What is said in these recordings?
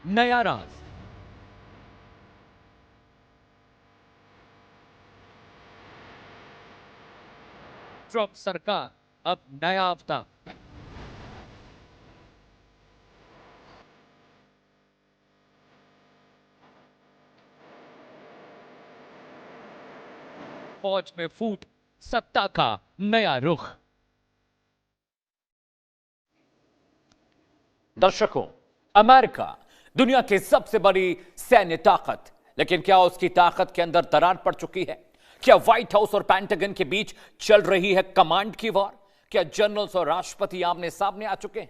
नया राज। ट्रंप सरकार अब नया अवतार। फौज में फूट, सत्ता का नया रुख। दर्शकों, अमेरिका दुनिया की सबसे बड़ी सैन्य ताकत, लेकिन क्या उसकी ताकत के अंदर दरार पड़ चुकी है? क्या व्हाइट हाउस और पेंटागन के बीच चल रही है कमांड की वॉर? क्या जनरल्स और राष्ट्रपति आमने सामने आ चुके हैं?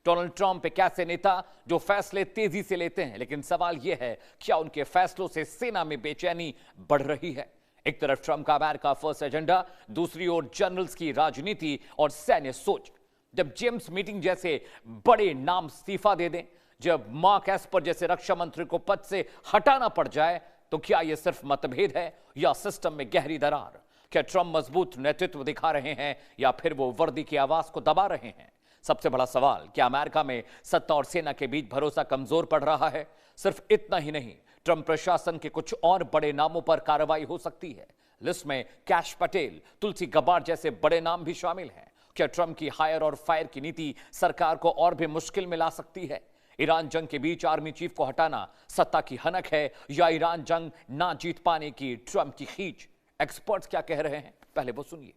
डोनाल्ड ट्रंप एक ऐसे नेता जो फैसले तेजी से लेते हैं, लेकिन सवाल यह है, क्या उनके फैसलों से सेना में बेचैनी बढ़ रही है? एक तरफ ट्रंप का अमेरिका फर्स्ट एजेंडा, दूसरी ओर जनरल्स की राजनीति और सैन्य सोच। जब जेम्स मीटिंग जैसे बड़े नाम इस्तीफा दे दें, जब मार्क एस्पर जैसे रक्षा मंत्री को पद से हटाना पड़ जाए, तो क्या यह सिर्फ मतभेद है या सिस्टम में गहरी दरार? क्या ट्रंप मजबूत नेतृत्व दिखा रहे हैं या फिर वो वर्दी की आवाज को दबा रहे हैं? सबसे बड़ा सवाल, क्या अमेरिका में सत्ता और सेना के बीच भरोसा कमजोर पड़ रहा है? सिर्फ इतना ही नहीं, ट्रंप प्रशासन के कुछ और बड़े नामों पर कार्रवाई हो सकती है। लिस्ट में कैश पटेल, तुलसी गबार्ड जैसे बड़े नाम भी शामिल हैं। क्या ट्रंप की हायर और फायर की नीति सरकार को और भी मुश्किल में ला सकती है? ईरान जंग के बीच आर्मी चीफ को हटाना सत्ता की हनक है या ईरान जंग ना जीत पाने की ट्रंप की खींच? एक्सपर्ट्स क्या कह रहे हैं, पहले वो सुनिए।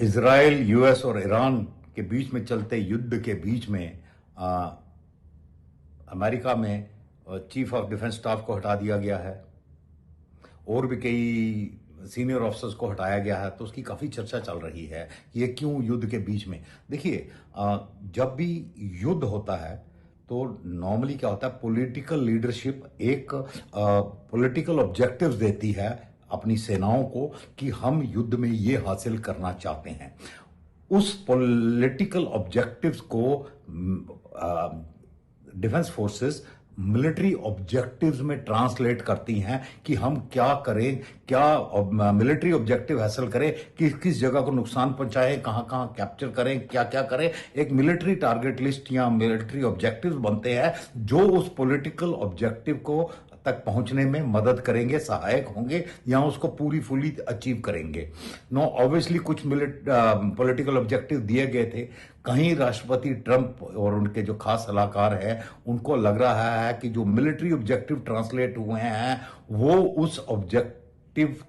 इजराइल, यूएस और ईरान के बीच में चलते युद्ध के बीच में अमेरिका में चीफ ऑफ डिफेंस स्टाफ को हटा दिया गया है और भी कई सीनियर ऑफिसर्स को हटाया गया है। तो उसकी काफ़ी चर्चा चल रही है कि ये क्यों युद्ध के बीच में। देखिए, जब भी युद्ध होता है तो नॉर्मली क्या होता है, पॉलिटिकल लीडरशिप एक पॉलिटिकल ऑब्जेक्टिव्स देती है अपनी सेनाओं को कि हम युद्ध में ये हासिल करना चाहते हैं। उस पॉलिटिकल ऑब्जेक्टिव्स को डिफेंस फोर्सेस मिलिट्री ऑब्जेक्टिव्स में ट्रांसलेट करती हैं कि हम क्या करें, क्या मिलिट्री ऑब्जेक्टिव हासिल करें, किस किस जगह को नुकसान पहुंचाएं, कहां कहां कैप्चर करें, क्या क्या करें। एक मिलिट्री टारगेट लिस्ट या मिलिट्री ऑब्जेक्टिव्स बनते हैं जो उस पॉलिटिकल ऑब्जेक्टिव को तक पहुंचने में मदद करेंगे, सहायक होंगे या उसको पूरी फुली अचीव करेंगे। नो, ऑब्वियसली कुछ पॉलिटिकल ऑब्जेक्टिव दिए गए थे। कहीं राष्ट्रपति ट्रंप और उनके जो खास सलाहकार हैं उनको लग रहा है कि जो मिलिट्री ऑब्जेक्टिव ट्रांसलेट हुए हैं वो उस ऑब्जेक्टिव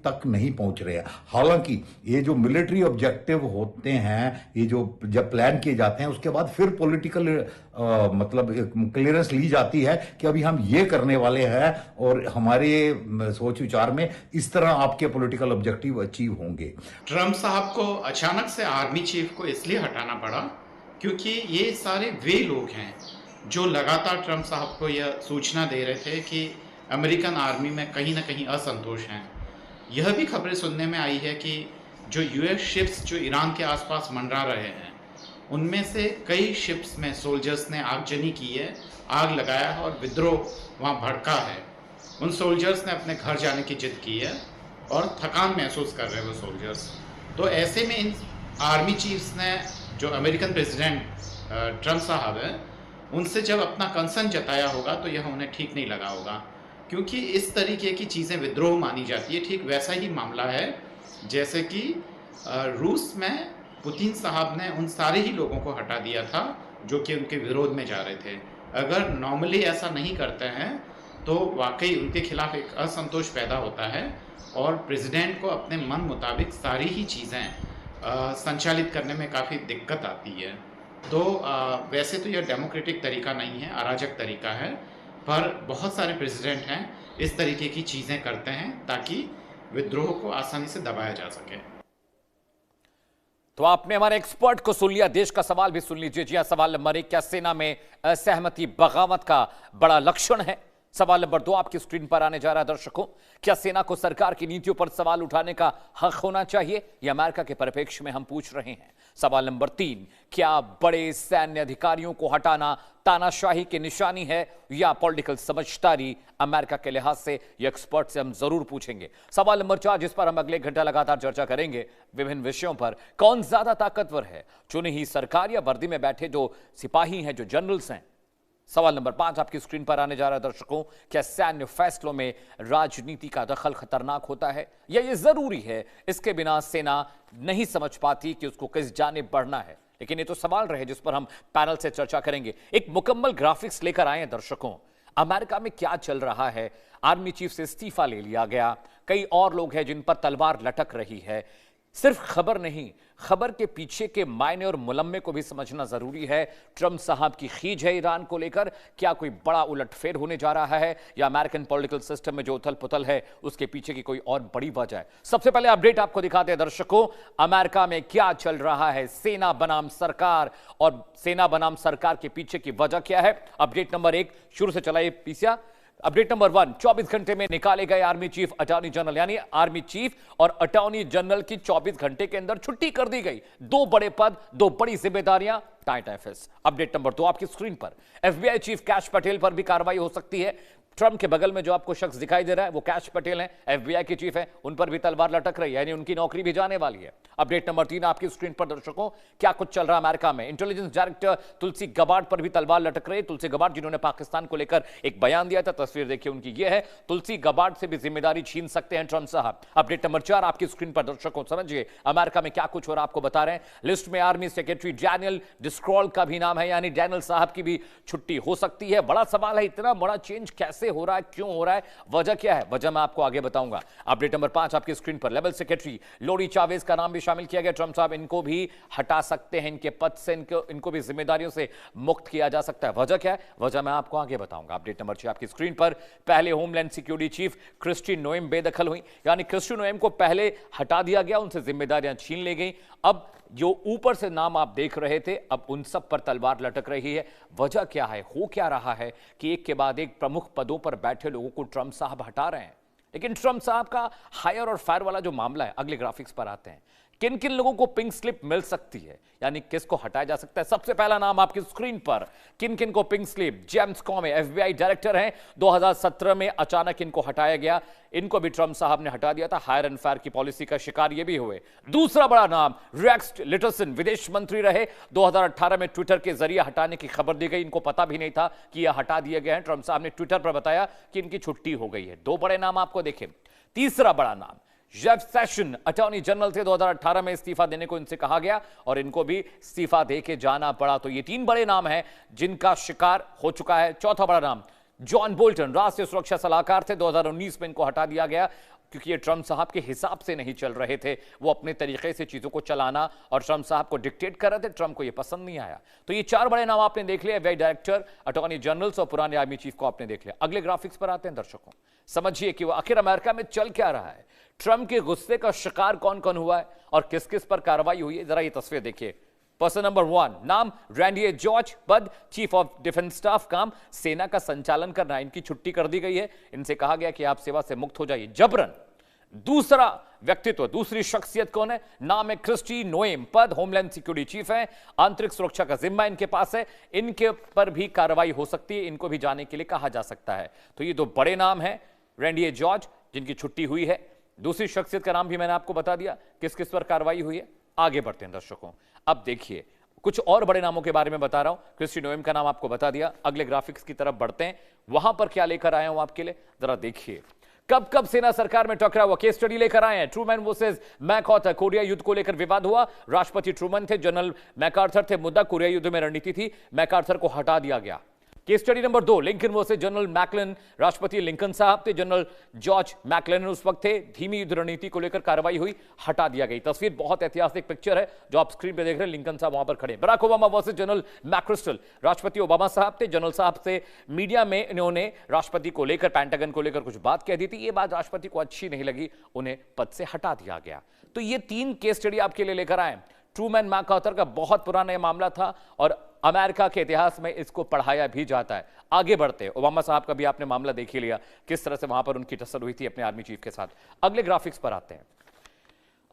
तक नहीं पहुंच रहे हैं। हालांकि ये जो मिलिट्री ऑब्जेक्टिव होते हैं, ये जो जब प्लान किए जाते हैं उसके बाद फिर पॉलिटिकल मतलब क्लियरेंस ली जाती है कि अभी हम ये करने वाले हैं और हमारे सोच विचार में इस तरह आपके पॉलिटिकल ऑब्जेक्टिव अचीव होंगे। ट्रंप साहब को अचानक से आर्मी चीफ को इसलिए हटाना पड़ा क्योंकि ये सारे वे लोग हैं जो लगातार ट्रंप साहब को यह सूचना दे रहे थे कि अमेरिकन आर्मी में कहीं ना कहीं असंतोष हैं। यह भी खबरें सुनने में आई है कि जो यूएस शिप्स जो ईरान के आसपास मंडरा रहे हैं उनमें से कई शिप्स में सोल्जर्स ने आगजनी की है, आग लगाया है और विद्रोह वहाँ भड़का है। उन सोल्जर्स ने अपने घर जाने की जिद की है और थकान महसूस कर रहे हैं वो सोल्जर्स। तो ऐसे में इन आर्मी चीफ्स ने, जो अमेरिकन प्रेसिडेंट ट्रंप साहब हैं, उनसे जब अपना कंसर्न जताया होगा तो यह उन्हें ठीक नहीं लगा होगा, क्योंकि इस तरीके की चीज़ें विद्रोह मानी जाती है। ठीक वैसा ही मामला है जैसे कि रूस में पुतिन साहब ने उन सारे ही लोगों को हटा दिया था जो कि उनके विरोध में जा रहे थे। अगर नॉर्मली ऐसा नहीं करते हैं तो वाकई उनके खिलाफ एक असंतोष पैदा होता है और प्रेसिडेंट को अपने मन मुताबिक सारी ही चीज़ें संचालित करने में काफ़ी दिक्कत आती है। तो वैसे तो यह डेमोक्रेटिक तरीका नहीं है, अराजक तरीका है, पर बहुत सारे प्रेसिडेंट हैं इस तरीके की चीज़ें करते हैं ताकि विद्रोह को आसानी से दबाया जा सके। तो आपने हमारे एक्सपर्ट को सुन लिया, देश का सवाल भी सुन लीजिए। जी हाँ, सवाल नंबर 1, क्या सेना में असहमति बगावत का बड़ा लक्षण है? सवाल नंबर 2 आपकी स्क्रीन पर आने जा रहा है। दर्शकों, क्या सेना को सरकार की नीतियों पर सवाल उठाने का हक होना चाहिए? यह अमेरिका के परिप्रेक्ष्य में हम पूछ रहे हैं। सवाल नंबर 3, क्या बड़े सैन्य अधिकारियों को हटाना तानाशाही की निशानी है या पॉलिटिकल समझदारी अमेरिका के लिहाज से? ये एक्सपर्ट से हम जरूर पूछेंगे। सवाल नंबर 4, जिस पर हम अगले घंटा लगातार चर्चा करेंगे विभिन्न विषयों पर, कौन ज्यादा ताकतवर है, चुनी हुई सरकार या वर्दी में बैठे जो सिपाही हैं, जो जनरल्स हैं? सवाल नंबर 5 आपकी स्क्रीन पर आने जा रहा है दर्शकों, क्या सैन्य फैसलों में राजनीति का दखल खतरनाक होता है या ये जरूरी है? इसके बिना सेना नहीं समझ पाती कि उसको किस जानिब बढ़ना है। लेकिन ये तो सवाल रहे जिस पर हम पैनल से चर्चा करेंगे। एक मुकम्मल ग्राफिक्स लेकर आए हैं दर्शकों। अमेरिका में क्या चल रहा है? आर्मी चीफ से इस्तीफा ले लिया गया, कई और लोग हैं जिन पर तलवार लटक रही है। सिर्फ खबर नहीं, खबर के पीछे के मायने और मुलम्मे को भी समझना जरूरी है। ट्रंप साहब की खींच है ईरान को लेकर, क्या कोई बड़ा उलटफेर होने जा रहा है या अमेरिकन पॉलिटिकल सिस्टम में जो उथल पुथल है उसके पीछे की कोई और बड़ी वजह है? सबसे पहले अपडेट आपको दिखाते हैं दर्शकों, अमेरिका में क्या चल रहा है, सेना बनाम सरकार, और सेना बनाम सरकार के पीछे की वजह क्या है। अपडेट नंबर 1 शुरू से चलाइए पीसिया। अपडेट नंबर 1, 24 घंटे में निकाले गए आर्मी चीफ, अटॉर्नी जनरल, यानी आर्मी चीफ और अटॉर्नी जनरल की 24 घंटे के अंदर छुट्टी कर दी गई। 2 बड़े पद, 2 बड़ी जिम्मेदारियां, टाइट एफएस। अपडेट नंबर 2 आपकी स्क्रीन पर, एफबीआई चीफ कैश पटेल पर भी कार्रवाई हो सकती है। ट्रंप के बगल में जो आपको शख्स दिखाई दे रहा है वो कैश पटेल हैं, एफबीआई के चीफ हैं, उन पर भी तलवार लटक रही है, यानी उनकी नौकरी भी जाने वाली है। अपडेट नंबर 3 आपकी स्क्रीन पर दर्शकों, क्या कुछ चल रहा है अमेरिका में। इंटेलिजेंस डायरेक्टर तुलसी गबार्ड पर भी तलवार लटक रही है। तुलसी गबार्ड जिन्होंने पाकिस्तान को लेकर एक बयान दिया था, तस्वीर देखिए उनकी ये है। तुलसी गबार्ड से भी जिम्मेदारी छीन सकते हैं ट्रंप साहब। अपडेट नंबर 4 आपकी स्क्रीन पर दर्शकों, समझिए अमेरिका में क्या कुछ हो रहा है आपको बता रहे हैं। लिस्ट में आर्मी सेक्रेटरी डैनियल डिस्क्रॉल का भी नाम है, यानी डैनियल साहब की भी छुट्टी हो सकती है। बड़ा सवाल है, इतना बड़ा चेंज कैसे हो रहा है, क्यों हो रहा है, वजह क्या है? वजह मैं आपको आगे बताऊंगा। अपडेट नंबर 5 आपकी स्क्रीन पर, लेवल सेक्रेटरी लोरी चावेज का नाम भी शामिल किया गया। ट्रंप साहब इनको भी हटा सकते हैं, इनके पद से इनको भी जिम्मेदारियों से मुक्त किया जा सकता है। वजह क्या है? वजह मैं आपको आगे बताऊंगा। अपडेट नंबर 6 आपकी स्क्रीन पर, पहले homeland security chief Kristi Noem बेदखल हुई, यानी क्रिस्टी नोएम को पहले हटा दिया गया, उनसे जिम्मेदारियां छीन ली गई। अब जो ऊपर से नाम आप देख रहे थे, अब उन सब पर तलवार लटक रही है। वजह क्या है? हो क्या रहा है कि एक के बाद एक प्रमुख पदों पर बैठे लोगों को ट्रंप साहब हटा रहे हैं। लेकिन ट्रंप साहब का हायर और फायर वाला जो मामला है, अगले ग्राफिक्स पर आते हैं। किन किन लोगों को पिंक स्लिप मिल सकती है, यानी किसको हटाया जा सकता है? सबसे पहला नाम आपकी स्क्रीन पर, किन किन को pink slip. James Comey FBI director हैं, 2017 में अचानक इनको हटाया गया, इनको भी ट्रंप साहब ने हटा दिया था। हायर एंड फायर की पॉलिसी का शिकार ये भी हुए। दूसरा बड़ा नाम रेक्स टिलरसन, विदेश मंत्री रहे, 2018 में ट्विटर के जरिए हटाने की खबर दी गई, इनको पता भी नहीं था कि यह हटा दिए गए हैं। ट्रंप साहब ने ट्विटर पर बताया कि इनकी छुट्टी हो गई है। 2 बड़े नाम आपको देखें। तीसरा बड़ा नाम जेफ सेशन, अटॉर्नी जनरल थे, 2018 में इस्तीफा देने को इनसे कहा गया और इनको भी इस्तीफा देके जाना पड़ा। तो ये 3 बड़े नाम हैं जिनका शिकार हो चुका है। चौथा बड़ा नाम जॉन बोल्टन, राष्ट्रीय सुरक्षा सलाहकार थे, 2019 में इनको हटा दिया गया क्योंकि ये ट्रंप साहब के हिसाब से नहीं चल रहे थे, वो अपने तरीके से चीजों को चलाना और ट्रंप साहब को डिक्टेट कर रहे थे, ट्रंप को ये पसंद नहीं आया। तो ये 4 बड़े नाम आपने देख लिया, एफबीआई डायरेक्टर, अटॉर्नी जनरल्स और पुराने आर्मी चीफ को आपने देख लिया। अगले ग्राफिक्स पर आते हैं दर्शकों, समझिए कि वो आखिर अमेरिका में चल क्या रहा है, ट्रंप के गुस्से का शिकार कौन कौन हुआ है और किस किस पर कार्रवाई हुई है। जरा ये तस्वीर देखिए। पर्सन नंबर 1 नाम रैंडी जॉर्ज, पद चीफ ऑफ डिफेंस स्टाफ, काम सेना का संचालन करना, इनकी छुट्टी कर दी गई है, इनसे कहा गया कि आप सेवा से मुक्त हो जाइए जबरन। दूसरा व्यक्तित्व, दूसरी शख्सियत कौन है? नाम है क्रिस्टी नोएम, पद होमलैंड सिक्योरिटी चीफ है, आंतरिक सुरक्षा का जिम्मा इनके पास है, इनके पर भी कार्रवाई हो सकती है, इनको भी जाने के लिए कहा जा सकता है। तो ये 2 बड़े नाम हैं, रैंडी जॉर्ज जिनकी छुट्टी हुई है, दूसरी शख्सियत का नाम भी मैंने आपको बता दिया, किस किस पर कार्रवाई हुई है। आगे बढ़ते हैं दर्शकों, अब देखिए कुछ और बड़े नामों के बारे में बता रहा हूं। क्रिस्टी नोएम का नाम आपको बता दिया। अगले ग्राफिक्स की तरफ बढ़ते हैं, वहां पर क्या लेकर आया हूं आपके लिए, जरा देखिए। कब कब सेना सरकार में टकराव हुआ, केस स्टडी लेकर आए हैं। ट्रूमैन वर्सेस मैकआर्थर, कोरिया युद्ध को लेकर विवाद हुआ, राष्ट्रपति ट्रूमैन थे, जनरल मैकआर्थर थे, मुद्दा कोरिया युद्ध में रणनीति थी, मैकआर्थर को हटा दिया गया। Case study number 2, Lincoln versus general McClellan, राष्ट्रपति लिंकन साहब थे, जनरल जॉर्ज मैकलन उस वक्त थे, धीमी युद्ध रणनीति को लेकर कार्रवाई हुई, हटा दिया गई। तस्वीर बहुत ऐतिहासिक पिक्चर है जो आप स्क्रीन पे देख रहे हैं, लिंकन साहब वहां पर खड़े। बराक ओबामा वर्सेस जनरल मैक्रिस्टल, राष्ट्रपति ओबामा साहब थे, जनरल साहब से मीडिया में इन्होंने राष्ट्रपति को लेकर, पेंटागन को लेकर कुछ बात कह दी थी, ये बात राष्ट्रपति को अच्छी नहीं लगी, उन्हें पद से हटा दिया गया। तो ये 3 केस स्टडी आपके लिए लेकर आए। ट्रूमैन मैकआर्थर का बहुत पुराना यह मामला था और अमेरिका के इतिहास में इसको पढ़ाया भी जाता है। आगे बढ़ते, ओबामा साहब का भी आपने मामला देख ही लिया, किस तरह से वहां पर उनकी टसल हुई थी अपने आर्मी चीफ के साथ। अगले ग्राफिक्स पर आते हैं,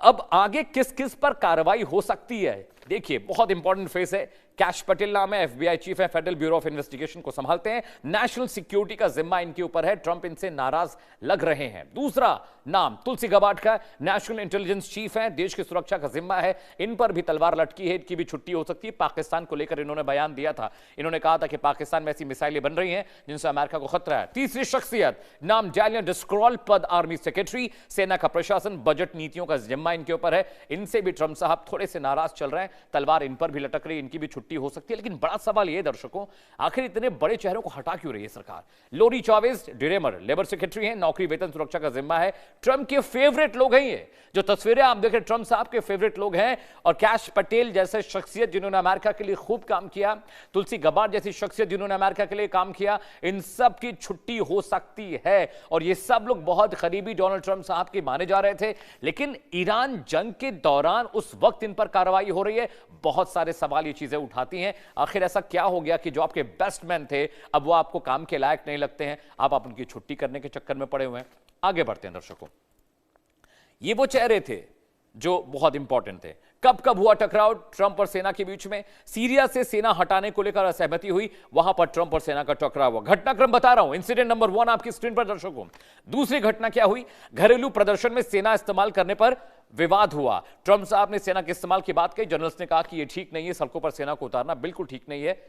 अब आगे किस किस पर कार्रवाई हो सकती है। देखिए बहुत इंपॉर्टेंट फेस है, कैश पटेल नाम है, FBI चीफ है, फेडरल ब्यूरो ऑफ इन्वेस्टिगेशन को संभालते हैं। नेशनल सिक्योरिटी का जिम्मा इनके ऊपर है। ट्रंप इनसे नाराज लग रहे हैं। दूसरा नाम तुलसी गबार्ड का, नेशनल इंटेलिजेंस चीफ है, देश की सुरक्षा का जिम्मा है। इन पर भी तलवार लटकी है, इनकी भी छुट्टी हो सकती है। पाकिस्तान को लेकर इन्होंने बयान दिया था। इन्होंने कहा था कि पाकिस्तान में ऐसी मिसाइलें बन रही हैं जिनसे अमेरिका को खतरा है। तीसरी शख्सियत नाम डैनियल डिस्क्रॉल, पद आर्मी सेक्रेटरी, सेना का प्रशासन, बजट नीतियों का जिम्मा इनके ऊपर है। इनसे भी ट्रंप साहब थोड़े से नाराज चल रहे हैं, तलवार इन पर भी लटक रही है, इनकी भी छुट्टी हो सकती है। लेकिन बड़ा सवाल यह दर्शकों, आखिर इतने बड़े चेहरों को हटा क्यों रही है सरकार? लोरी चावेज डिरेमर लेबर सेक्रेटरी हैं, नौकरी वेतन सुरक्षा का जिम्मा है। ट्रंप के फेवरेट लोग हैं ये जो तस्वीरें आप देख रहे हैं, ट्रंप साहब के फेवरेट लोग हैं। और कैश पटेल जैसे शख्सियत जिन्होंने अमेरिका के लिए खूब काम किया, तुलसी गबार्ड जैसी शख्सियत जिन्होंने अमेरिका के लिए काम किया, इन सब की छुट्टी हो सकती है। और ये सब लोग बहुत करीबी डोनाल्ड ट्रंप साहब के माने जा रहे थे। लेकिन ईरान जंग के दौरान उस वक्त इन पर कार्रवाई हो रही है, बहुत सारे सवाल ये चीजें उठाती हैं। आखिर ऐसा क्या हो गया कि जो आपके बेस्ट मैन थे अब वो आपको काम के लायक नहीं लगते हैं, आप उनकी छुट्टी करने के चक्कर में पड़े हुए हैं? आगे बढ़ते हैं दर्शकों। ये वो चेहरे थे जो बहुत इंपॉर्टेंट थे। कब कब हुआ टकराव ट्रंप और सेना के बीच में? सीरिया से सेना हटाने को लेकर असहमति हुई, वहां पर ट्रंप और सेना का टकराव हुआ। घटनाक्रम बता रहा हूं, इंसिडेंट नंबर 1 आपकी स्क्रीन पर दर्शकों। दूसरी घटना क्या हुई? घरेलू प्रदर्शन में सेना इस्तेमाल करने पर विवाद हुआ। ट्रंप साहब ने सेना के इस्तेमाल की बात कही, जनरल्स ने कहा कि यह ठीक नहीं है, सड़कों पर सेना को उतारना बिल्कुल ठीक नहीं है।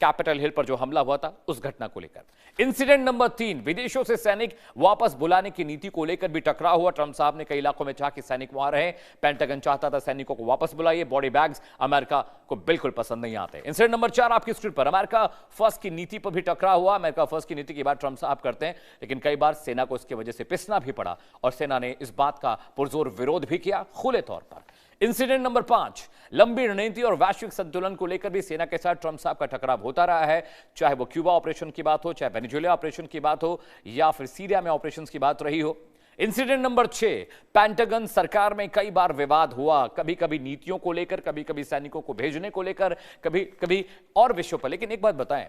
कैपिटल हिल पर जो हमला हुआ था उस घटना को लेकर। इंसिडेंट नंबर 3, विदेशों से सैनिक वापस बुलाने की नीति को लेकर भी टकराव हुआ। ट्रंप साहब ने कई इलाकों में चाहा कि सैनिक वहां रहे, पेंटागन चाहता था सैनिकों को वापस बुलाइए। बॉडी बैग्स अमेरिका को बिल्कुल पसंद नहीं आते। इंसिडेंट नंबर 4 आपकी स्क्रीन पर, अमेरिका फर्स्ट की नीति पर भी टकराव हुआ। अमेरिका फर्स्ट की नीति की बात ट्रंप साहब करते हैं, लेकिन कई बार सेना को इसकी वजह से पिसना भी पड़ा और सेना ने इस बात का पुरजोर विरोध भी किया खुले तौर पर। इंसिडेंट नंबर 5, लंबी रणनीति और वैश्विक संतुलन को लेकर भी सेना के साथ ट्रंप साहब का टकराव होता रहा है। चाहे वो क्यूबा ऑपरेशन की बात हो, चाहे वेनेजुएला ऑपरेशन की बात हो, या फिर सीरिया में ऑपरेशन की बात रही हो। इंसिडेंट नंबर 6, पेंटागन सरकार में कई बार विवाद हुआ, कभी कभी नीतियों को लेकर, कभी कभी सैनिकों को भेजने को लेकर, कभी कभी और विषयों पर। लेकिन एक बात बताएं,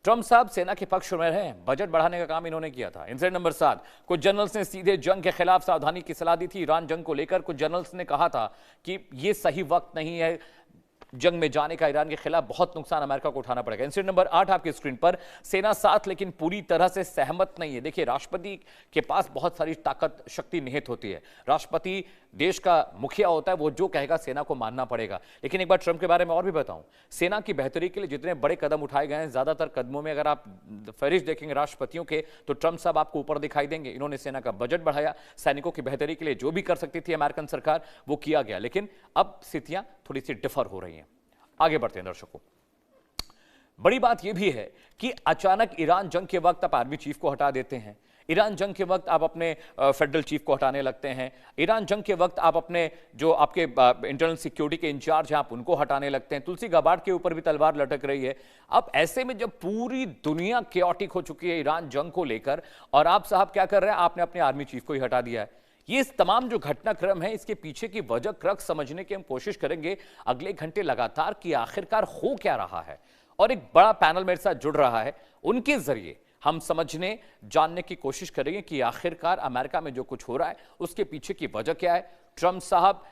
ट्रंप साहब सेना के पक्ष में रहे, बजट बढ़ाने का काम इन्होंने किया था। इंसिडेंट नंबर 7, कुछ जनरल्स ने सीधे जंग के खिलाफ सावधानी की सलाह दी थी। ईरान जंग को लेकर कुछ जनरल्स ने कहा था कि यह सही वक्त नहीं है जंग में जाने का, ईरान के खिलाफ बहुत नुकसान अमेरिका को उठाना पड़ेगा। इंसिडेंट नंबर 8 आपकी स्क्रीन पर, सेना साथ लेकिन पूरी तरह से सहमत नहीं है। देखिए, राष्ट्रपति के पास बहुत सारी ताकत शक्ति निहित होती है। राष्ट्रपति देश का मुखिया होता है, वो जो कहेगा सेना को मानना पड़ेगा। लेकिन एक बार ट्रंप के बारे में और भी बताऊं, सेना की बेहतरी के लिए जितने बड़े कदम उठाए गए हैं, ज्यादातर कदमों में अगर आप फहरिस्त देखेंगे राष्ट्रपतियों के, तो ट्रंप साहब आपको ऊपर दिखाई देंगे। इन्होंने सेना का बजट बढ़ाया, सैनिकों की बेहतरी के लिए जो भी कर सकती थी अमेरिकन सरकार वो किया गया। लेकिन अब स्थितियां थोड़ी सी डिफर हो रही हैं। आगे बढ़ते हैं दर्शकों। बड़ी बात यह भी है कि अचानक ईरान जंग के वक्त आप आर्मी चीफ को हटा देते हैं, ईरान जंग के वक्त आप अपने फेडरल चीफ को हटाने लगते हैं, ईरान जंग के वक्त आप अपने जो आपके इंटरनल सिक्योरिटी के इंचार्ज हैं आप उनको हटाने लगते हैं। तुलसी गबार्ड के ऊपर भी तलवार लटक रही है। अब ऐसे में जब पूरी दुनिया केओटिक हो चुकी है ईरान जंग को लेकर, और आप साहब क्या कर रहे हैं, आपने अपने आर्मी चीफ को ही हटा दिया है। ये इस तमाम जो घटनाक्रम है इसके पीछे की वजह क्रक समझने की हम कोशिश करेंगे अगले घंटे लगातार कि आखिरकार हो क्या रहा है। और एक बड़ा पैनल मेरे साथ जुड़ रहा है, उनके जरिए हम समझने जानने की कोशिश करेंगे कि आखिरकार अमेरिका में जो कुछ हो रहा है उसके पीछे की वजह क्या है। ट्रंप साहब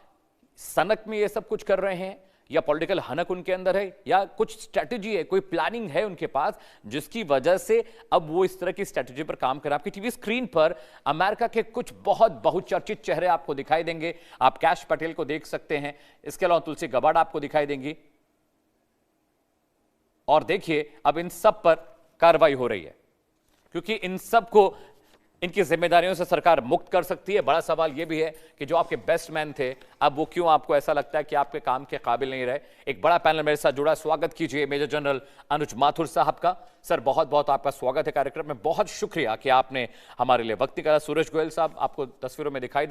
सनक में ये सब कुछ कर रहे हैं, या पॉलिटिकल हनक उनके अंदर है, या कुछ स्ट्रेटजी है, कोई प्लानिंग है उनके पास जिसकी वजह से अब वो इस तरह की स्ट्रेटजी पर काम कर रहे हैं। आपकी टीवी स्क्रीन पर अमेरिका के कुछ बहुत बहुचर्चित चेहरे आपको दिखाई देंगे। आप कैश पटेल को देख सकते हैं, इसके अलावा तुलसी गबार्ड आपको दिखाई देंगी। और देखिए अब इन सब पर कार्रवाई हो रही है, क्योंकि इन सब को इनकी जिम्मेदारियों से सरकार मुक्त कर सकती है। बड़ा सवाल यह भी है कि जो आपके बेस्ट मैन थे अब वो क्यों आपको ऐसा लगता है कि आपके काम के काबिल नहीं रहे। एक बड़ा पैनल मेरे साथ जुड़ा, स्वागत कीजिए मेजर जनरल अनुज माथुर साहब का। सर बहुत बहुत आपका स्वागत है कार्यक्रम में, बहुत शुक्रिया कि आपने हमारे लिए वक्त निकाला। सूरज गोयल साहब आपको तस्वीरों में दिखाई देंगे।